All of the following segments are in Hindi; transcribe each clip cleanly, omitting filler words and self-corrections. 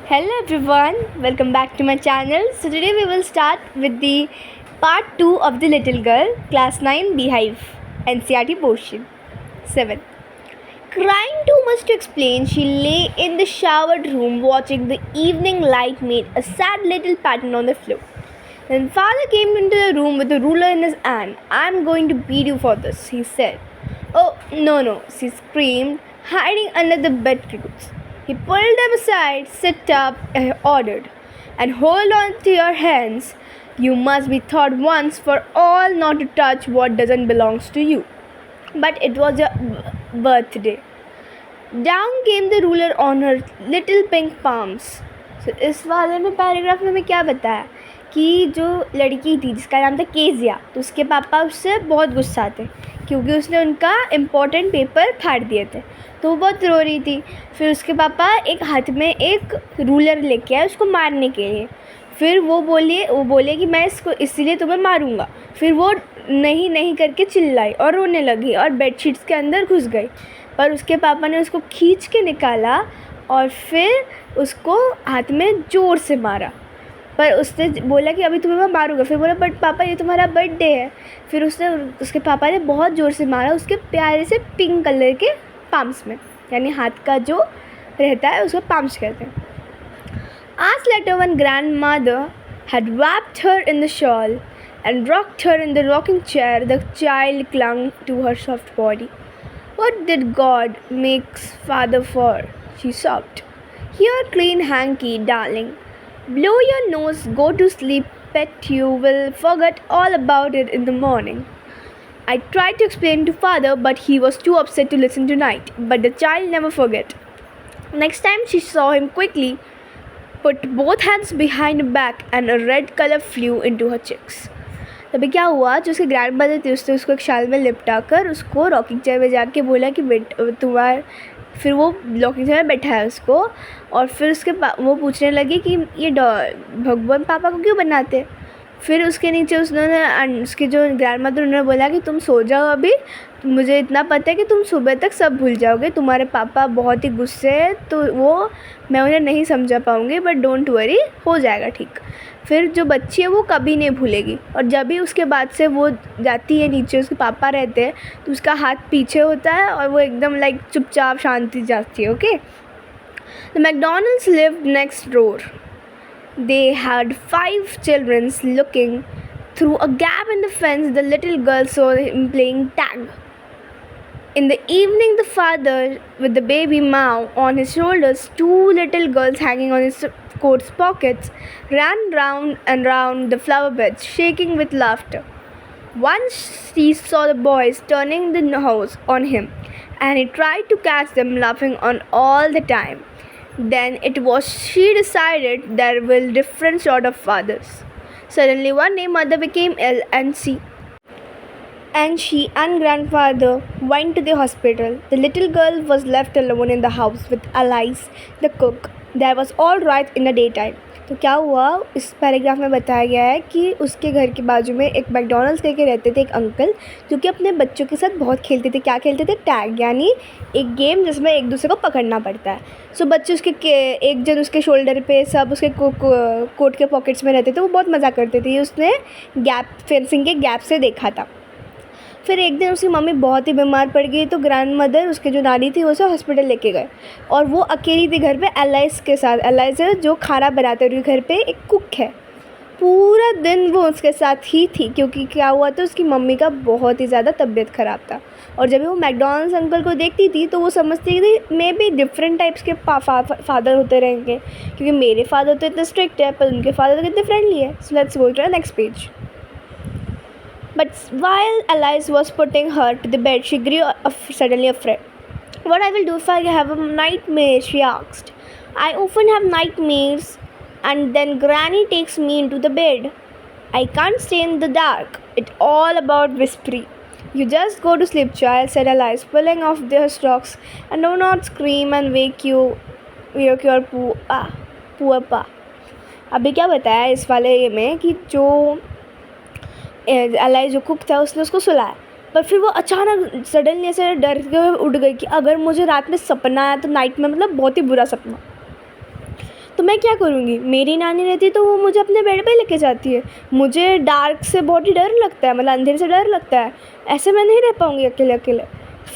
Hello everyone, welcome back to my channel. So today we will start with the part 2 of the little girl, class 9 Beehive, NCERT portion 7. Crying too much to explain, she lay in the showered room watching the evening light made a sad little pattern on the floor. Then father came into the room with a ruler in his hand. I'm going to beat you for this, he said. Oh, no, she screamed, hiding under the bedclothes. He pulled them aside. Sit up, he ordered, and hold on to your hands. You must be taught once for all not to touch what doesn't belong to you. But it was your birthday. Down came the ruler on her little pink palms. So इस वाले में पैराग्राफ में क्या बताया कि जो लड़की थी जिसका नाम था केजिया, तो उसके पापा उससे बहुत गुस्सा थे क्योंकि उसने उनका इम्पोर्टेंट पेपर फाड़ दिए थे। तो वो बहुत रो रही थी। फिर उसके पापा एक हाथ में एक रूलर लेके आए उसको मारने के लिए। फिर वो बोले कि मैं इसको इसलिए तुम्हें मारूंगा। फिर वो नहीं करके चिल्लाई और रोने लगी और बेडशीट्स के अंदर घुस गई। पर उसके पापा ने उसको खींच के निकाला और फिर उसको हाथ में ज़ोर से मारा। पर उसने बोला कि अभी तुम्हें मैं मारूंगा। फिर बोला बट पापा ये तुम्हारा बर्थडे है। फिर उसके पापा ने बहुत ज़ोर से मारा उसके प्यारे से पिंक कलर के पाम्स में, यानी हाथ का जो रहता है उसको पाम्स कहते हैं। Hours later, when grandmother had wrapped her in the shawl and rocked her in the rocking chair, the child clung to her soft body. What did God make father for? She sobbed. Here, clean hanky, darling. Blow your nose, go to sleep, pet. You will forget all about it in the morning. I tried to explain to father, but he was too upset to listen tonight. But the child never forgot. Next time she saw him quickly, put both hands behind her back and a red color flew into her cheeks. तभी क्या हुआ, जो उसके ग्रैंड मदर थी उसने उसको एक शाल में लिपटा कर उसको रॉकिंग चेयर में जाके बोला कि फिर वो रॉकिंग चेयर में बैठा है उसको। और फिर वो पूछने लगी कि ये भगवान पापा को क्यों बनाते। फिर उसके नीचे उसके जो ग्रैंड मदर उन्होंने बोला कि तुम सो जाओ अभी, मुझे इतना पता है कि तुम सुबह तक सब भूल जाओगे। तुम्हारे पापा बहुत ही गुस्से हैं तो मैं उन्हें नहीं समझा पाऊँगी, बट डोंट वरी, हो जाएगा ठीक। फिर जो बच्ची है वो कभी नहीं भूलेगी। और जब भी उसके बाद से वो जाती है नीचे, उसके पापा रहते हैं तो उसका हाथ पीछे होता है और वो एकदम लाइक चुपचाप शांति जाती है। Okay. The McDonald's lived next door. They had 5 children. Looking through a gap in the fence, the little girl saw him playing tag. In the evening, the father, with the baby Mao on his shoulders, 2 little girls hanging on his coat's pockets, ran round and round the flower beds, shaking with laughter. Once he saw the boys turning the nose on him, and he tried to catch them laughing on all the time. Then it was she decided there were different sort of fathers. Suddenly one day mother became ill and she and grandfather went to the hospital. The little girl was left alone in the house with Alice, the cook. That was all right in the daytime. तो क्या हुआ, इस पैराग्राफ में बताया गया है कि उसके घर के बाजू में एक मैकडॉनल्ड्स करके रहते थे एक अंकल, जो कि अपने बच्चों के साथ बहुत खेलते थे। क्या खेलते थे? टैग, यानी एक गेम जिसमें एक दूसरे को पकड़ना पड़ता है। सो बच्चे एक जन उसके शोल्डर पे, सब उसके कोट के पॉकेट्स में रहते थे। वो बहुत मज़ा करते थे। ये उसने फेंसिंग के गैप से देखा था। फिर एक दिन उसकी मम्मी बहुत ही बीमार पड़ गई तो ग्रैंड मदर, उसके जो नानी थी, वो उसे हॉस्पिटल लेके गए और वो अकेली थी घर पे एलाइस के साथ। एलाइस है जो खाना बनाते हुए घर पे एक कुक है। पूरा दिन वो उसके साथ ही थी क्योंकि क्या हुआ था, उसकी मम्मी का बहुत ही ज़्यादा तबीयत ख़राब था। और जब वो मैकडॉनल्ड्स अंकल को देखती थी तो वो समझती थी मे बी डिफरेंट टाइप्स के फादर होते रहेंगे, क्योंकि मेरे फादर तो इतने स्ट्रिक्ट है पर उनके फादर तो कितने फ्रेंडली है। So let's go to the next page. But while Alice was putting her to the bed, she grew suddenly afraid. What I will do if I have a nightmare? She asked. I often have nightmares, and then Granny takes me into the bed. I can't stay in the dark. It's all about whispering. You just go to sleep, child, said Alice, pulling off their socks, and do not scream and wake your poor pa. अभी क्या बताया इस वाले में कि जो एलाई जो कुक था उसने उसको सुलाया, पर फिर वो अचानक सडनली ऐसे डर के हुए उठ गई कि अगर मुझे रात में सपना आया तो नाइट में मतलब बहुत ही बुरा सपना। तो मैं क्या करूँगी? मेरी नानी रहती तो वो मुझे अपने बेड पे लेके जाती है। मुझे डार्क से बहुत ही डर लगता है, मतलब अंधेरे से डर लगता है, ऐसे मैं नहीं रह पाऊँगी अकेले अकेले।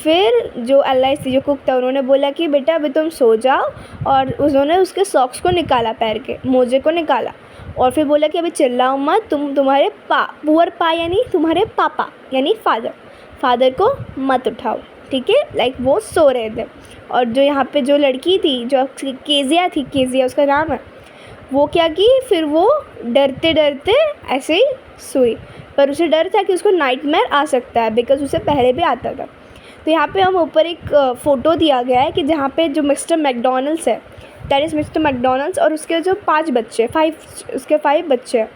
फिर जो LIC जो कुक था उन्होंने बोला कि बेटा अभी तुम सो जाओ, और उन्होंने उसके सॉक्स को निकाला, पैर के मोजे को निकाला, और फिर बोला कि अभी चिल्लाओ मत, तुम्हारे पुअर पा यानी तुम्हारे पापा यानी फादर को मत उठाओ, ठीक है। लाइक वो सो रहे थे। और जो यहाँ पे जो लड़की थी, जो केजिया उसका नाम है, वो क्या की, फिर वो डरते डरते ऐसे ही सोई। पर उसे डर था कि उसको नाइटमेयर आ सकता है, बिकॉज उसे पहले भी आता था। तो यहाँ पे हम ऊपर एक फ़ोटो दिया गया है कि जहाँ पे जो मिस्टर मैकडोनल्ड्स है, दैट इज़ मिस्टर मैकडोनल्ड्स, और उसके जो 5 बच्चे, 5 बच्चे हैं।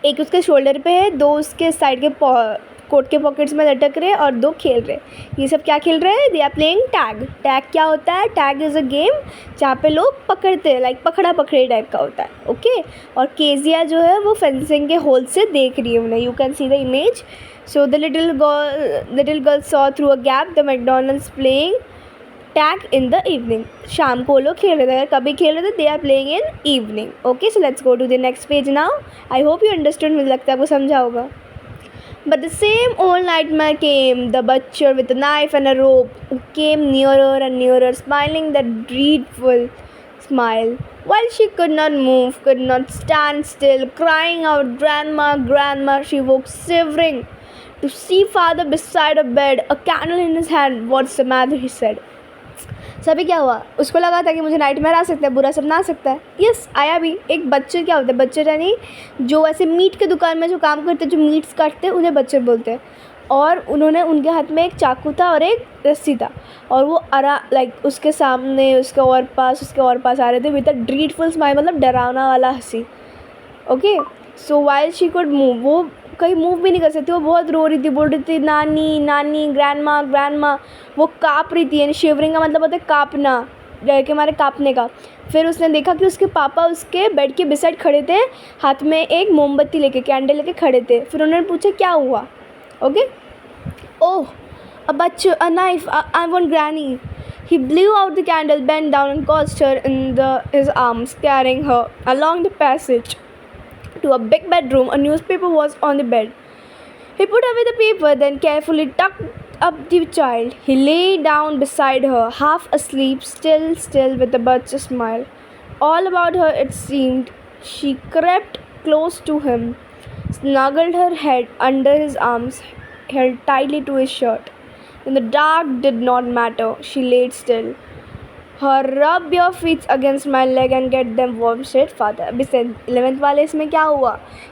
एक उसके शोल्डर पे है, 2 उसके साइड के कोट के पॉकेट्स में लटक रहे, और 2 खेल रहे। ये सब क्या खेल रहे हैं? They are playing tag. Tag क्या होता है? टैग इज़ अ गेम जहाँ पे लोग पकड़ते हैं, लाइक पकड़ा पकड़ी टाइप का होता है, ओके। और केजिया जो है वो फेंसिंग के होल से देख रही है उन्हें। You can see the image. So the little girl saw through a gap the McDonald's playing tag in the evening. शाम को लोग खेल रहे थे, अगर कभी खेल रहे थे, they are playing in evening, okay. So let's go to the next page now. I hope you understood, मुझे लगता है आपको समझा होगा। But the same old nightmare came, the butcher with a knife and a rope, who came nearer and nearer, smiling that dreadful smile. While she could not move, could not stand still, crying out, "Grandma, Grandma," she woke shivering to see father beside her bed, a candle in his hand. "What's the matter?" he said. सभी क्या हुआ? उसको लगा था कि मुझे नाइटमेयर आ सकता है, बुरा सपना आ सकता है। यस, आया भी। एक बच्चर क्या होता है? बच्चर यानी जो ऐसे मीट के दुकान में जो काम करते हैं, जो मीट्स काटते हैं, उन्हें बच्चर बोलते हैं। और उनके हाथ में एक चाकू था और एक रस्सी था, और वो लाइक उसके सामने, उसके और पास आ रहे थे विद अ ड्रीडफुल स्माइल, मतलब डरावना वाला हंसी, okay. So while she could move, वो कहीं मूव भी नहीं कर सकती, वो बहुत रो रही थी, बोल रही थी नानी नानी, ग्रैंडमा ग्रैंडमा। वो काँप रही थी, यानी शिवरिंग का मतलब होता है काँपना, डर के मारे काँपने का। फिर उसने देखा कि उसके पापा उसके बेड के बिसाइड खड़े थे, हाथ में एक मोमबत्ती लेके, कैंडल लेके खड़े थे। फिर उन्होंने पूछा क्या हुआ, okay. Oh, a butcher, a knife, I want Granny. He blew out the candle, bent down and caused her in his arms, carrying her along the passage to a big bedroom. A newspaper was on the bed. He put away the paper, then carefully tucked up the child. He lay down beside her, half asleep, still with a butcher smile all about her, it seemed. She crept close to him, snuggled her head under his arms, held tightly to his shirt. In the dark did not matter. She laid still. Her rub your feet against my leg and get them warm, said father. अभी 11th वाले इसमें क्या हुआ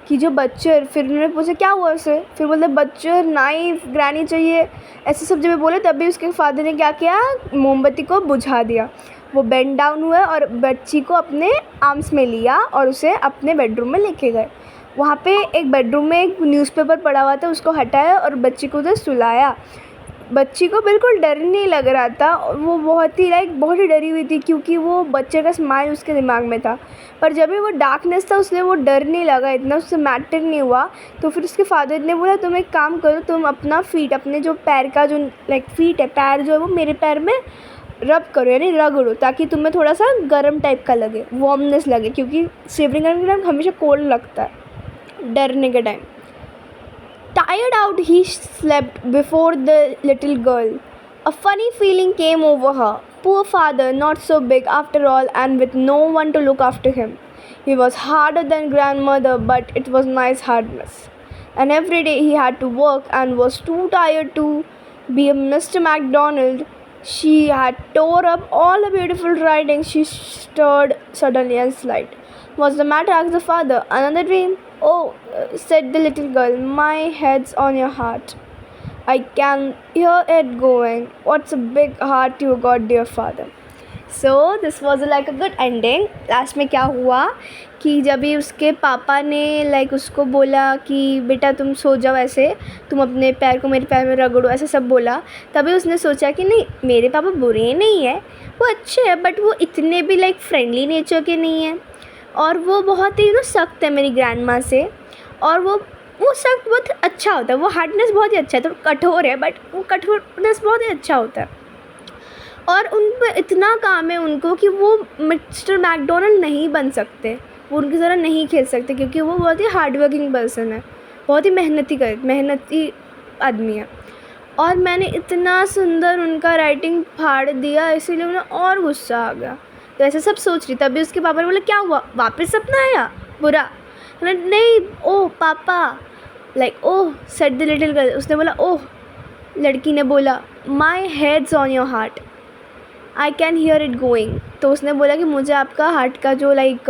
कि जो बच्चर, फिर उन्होंने पूछा क्या हुआ उसे, फिर बोलते बच्चर, नाइफ, ग्रैनी चाहिए, ऐसे सब जब मैं बोले, तभी उसके फादर ने क्या किया, मोमबत्ती को बुझा दिया। वो बेंड डाउन हुए और बच्ची को अपने आर्म्स में लिया और उसे अपने बेडरूम में लेके गए। वहाँ पे एक बेडरूम में एक न्यूज़पेपर पड़ा हुआ था, उसको हटाया और बच्ची को उधर सुलाया। बच्ची को बिल्कुल डर नहीं लग रहा था, वो बहुत ही डरी हुई थी, क्योंकि वो बच्चे का स्माइल उसके दिमाग में था। पर जब भी वो डार्कनेस था, उसने वो डर नहीं लगा इतना, उससे मैटर नहीं हुआ। तो फिर उसके फादर ने बोला तुम एक काम करो, तुम अपना फीट, अपने जो पैर का जो फीट है, पैर जो है वो मेरे पैर में रब करो, यानी रगड़ो, ताकि तुम्हें थोड़ा सा गर्म टाइप का लगे, वार्मनेस लगे, क्योंकि शिवरिंग करने के टाइम हमेशा कोल्ड लगता है डरने के time. Tired out, he slept before the little girl. A funny feeling came over her. Poor father, not so big after all, and with no one to look after him. He was harder than grandmother, but it was nice hardness. And every day he had to work and was too tired to be a Mr. MacDonald. She had tore up all the beautiful writing. She stirred suddenly and sighed. What's the matter? asked the father. Another dream? Oh, said the little girl, my head's on your heart. I can hear it going. What's a big heart you got, dear father? So this was like a good ending. Last में क्या हुआ कि जब भी उसके पापा ने उसको बोला कि बेटा तुम सो जाओ, ऐसे तुम अपने पैर को मेरे पैर में रगड़ो, ऐसे सब बोला, तभी उसने सोचा कि नहीं, मेरे पापा बुरे नहीं है, वो अच्छे हैं, बट वो इतने भी फ्रेंडली नेचर के नहीं हैं, और वो बहुत ही सख्त है मेरी ग्रैंड माँ से, और वो सख्त बहुत अच्छा होता है, वो हार्डनेस बहुत ही अच्छा है, तो कठोर है बट वो कठोरनेस बहुत ही अच्छा होता है। और उन पे इतना काम है उनको कि वो मिस्टर मैकडोनल्ड नहीं बन सकते, वो उनकी तरह नहीं खेल सकते, क्योंकि वो बहुत ही हार्ड वर्किंग पर्सन है, बहुत ही मेहनती आदमी है। और मैंने इतना सुंदर उनका राइटिंग फाड़ दिया, इसीलिए उन्हें और गुस्सा आ गया। तो ऐसे सब सोच रही, तभी उसके पापा ने बोला क्या हुआ, वापस सपना आया बुरा? नहीं, ओह पापा, like oh said the little girl. उसने बोला ओह, लड़की ने बोला my head's on your heart, I can hear it going. तो उसने बोला कि मुझे आपका हार्ट का जो लाइक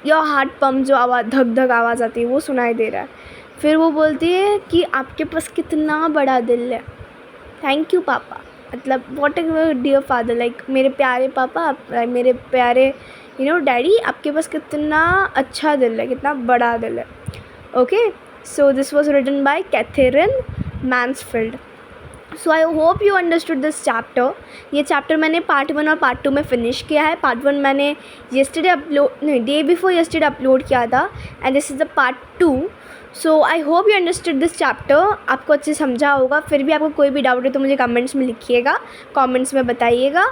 योर हार्ट पंप जो आवाज़ धक धक आवाज़ आती है वो सुनाई दे रहा है। फिर वो बोलती है कि आपके पास कितना बड़ा दिल है। थैंक यू पापा, मतलब what a dear father, like मेरे प्यारे पापा, मेरे प्यारे डैडी, आपके पास कितना अच्छा दिल है, कितना बड़ा दिल है। Okay, so this was written by Katherine Mansfield. So I hope you understood this chapter. ये चैप्टर मैंने पार्ट 1 और पार्ट 2 में फ़िनिश किया है। पार्ट 1 मैंने डे बिफोर येस्टरडे अपलोड किया था, and this is the part 2। So I hope you understood this chapter, आपको अच्छे समझा होगा। फिर भी आपको कोई भी डाउट है तो मुझे कमेंट्स में लिखिएगा, कमेंट्स में बताइएगा।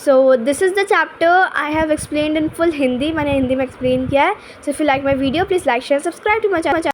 So this is the chapter I have explained in full Hindi, मैंने हिंदी में एक्सप्लेन किया है। So if you like my video please like share subscribe to my channel.